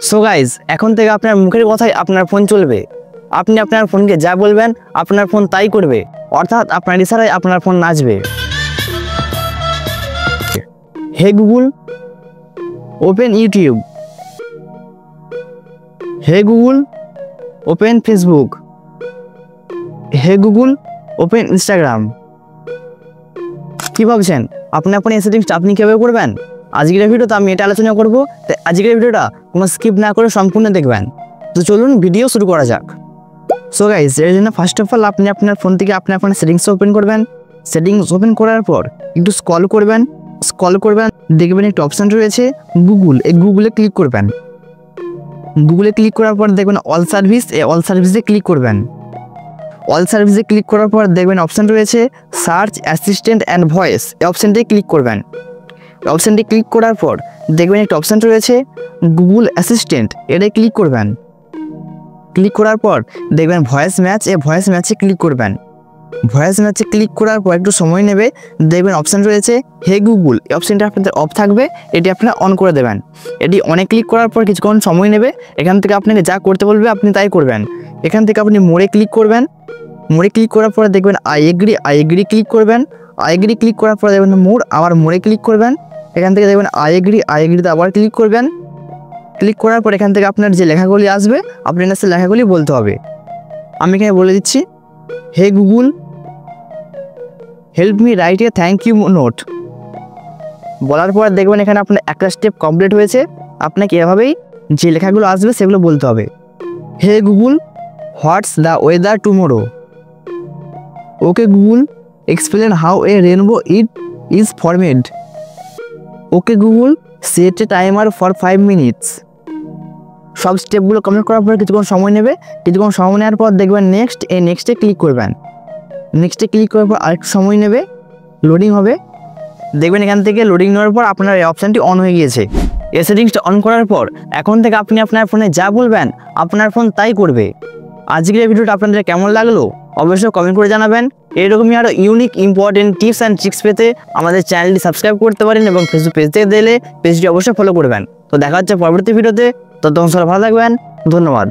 So guys, এখন থেকে আপনার মুখের কথাই আপনার ফোন চলবে। আপনি আপনার ফোনকে যা বলবেন আপনার ফোন তাই করবে, অর্থাৎ আপনার ইশারায় আপনার ফোন নাচবে। Hey Google, open YouTube. Hey Google, open Facebook. Hey Google, open Instagram. কি ভাবছেন আপনি আপনার এই সেটিংসটা আপনি কীভাবে করবেন? আজকের ভিডিওতে আমি এটা আলোচনা করব, তাই আজকের ভিডিওটা কোনো স্কিপ না করে সম্পূর্ণ দেখবেন। তো চলুন ভিডিও শুরু করা যাক। সো গাইস, এর জন্য ফার্স্ট অফ অল আপনি আপনার ফোন থেকে আপনার সেটিংস ওপেন করবেন। সেটিংস ওপেন করার পর একটু স্ক্রল করবেন, দেখবেন একটা অপশান রয়েছে গুগল। এই গুগলে ক্লিক করবেন। গুগলে ক্লিক করার পর দেখবেন অল সার্ভিস, এই অল সার্ভিসে ক্লিক করবেন। অল সার্ভিসে ক্লিক করার পর দেখবেন অপশান রয়েছে সার্চ অ্যাসিস্ট্যান্ট অ্যান্ড ভয়েস, এই অপশানটি ক্লিক করবেন। অপশানটি ক্লিক করার পর দেখবেন একটা অপশান রয়েছে গুগল অ্যাসিস্ট্যান্ট, এটাই ক্লিক করবেন। ক্লিক করার পর দেখবেন ভয়েস ম্যাচ, এই ভয়েস ম্যাচে ক্লিক করবেন। ভয়েস ম্যাচে ক্লিক করার পর একটু সময় নেবে, দেখবেন অপশান রয়েছে হে গুগল, এই অপশানটা আপনাদের অফ থাকবে, এটি আপনারা অন করে দেবেন। এটি অনে ক্লিক করার পর কিছুক্ষণ সময় নেবে, এখান থেকে আপনাকে যা করতে বলবে আপনি তাই করবেন। এখান থেকে আপনি মোড়ে ক্লিক করবেন। মোড়ে ক্লিক করার পরে দেখবেন আই এগ্রি ক্লিক করবেন। আই এগ্রি ক্লিক করার পরে দেখবেন মোড়, আবার মোড়ে ক্লিক করবেন। এখান থেকে দেখবেন আই এগ্রিতে আবার ক্লিক করবেন। ক্লিক করার পর এখান থেকে আপনার যে লেখাগুলি আসবে আপনি না সেই লেখাগুলি বলতে হবে। আমি এখানে বলে দিচ্ছি, hey Google, help me write a thank you note. বলার পর দেখবেন এখানে আপনার একটা স্টেপ কমপ্লিট হয়েছে। আপনাকে এভাবেই যে লেখাগুলো আসবে সেগুলো বলতে হবে। হে Google, what's the weather tomorrow. Okay Google, explain how a rainbow is formed. Okay Google, set a timer for 5 minutes. সব স্টেপগুলো কমপ্লিট করার পর কিছুক্ষণ সময় নেবে। কিছুক্ষণ সময় নেওয়ার পর দেখবেন নেক্সটে ক্লিক করবেন। নেক্সটে ক্লিক করার পর আরেকটু সময় নেবে, লোডিং হবে। দেখবেন এখান থেকে লোডিং নেওয়ার পর আপনার এই অপশানটি অন হয়ে গিয়েছে। এই সেটিংসটা অন করার পর এখন থেকে আপনি আপনার ফোনে যা বলবেন আপনার ফোন তাই করবে। আজকের এই ভিডিওটা আপনাদের কেমন লাগলো অবশ্যই কমেন্ট করে জানাবেন। এরকমই আরও unique important tips and tricks পেতে আমাদের চ্যানেলটি সাবস্ক্রাইব করতে পারেন এবং ফেসবুক পেজ থেকে দিলে পেজটি অবশ্যই ফলো করবেন। তো দেখা হচ্ছে পরবর্তী ভিডিওতে, ততক্ষণ সবাই ভালো থাকবেন, ধন্যবাদ।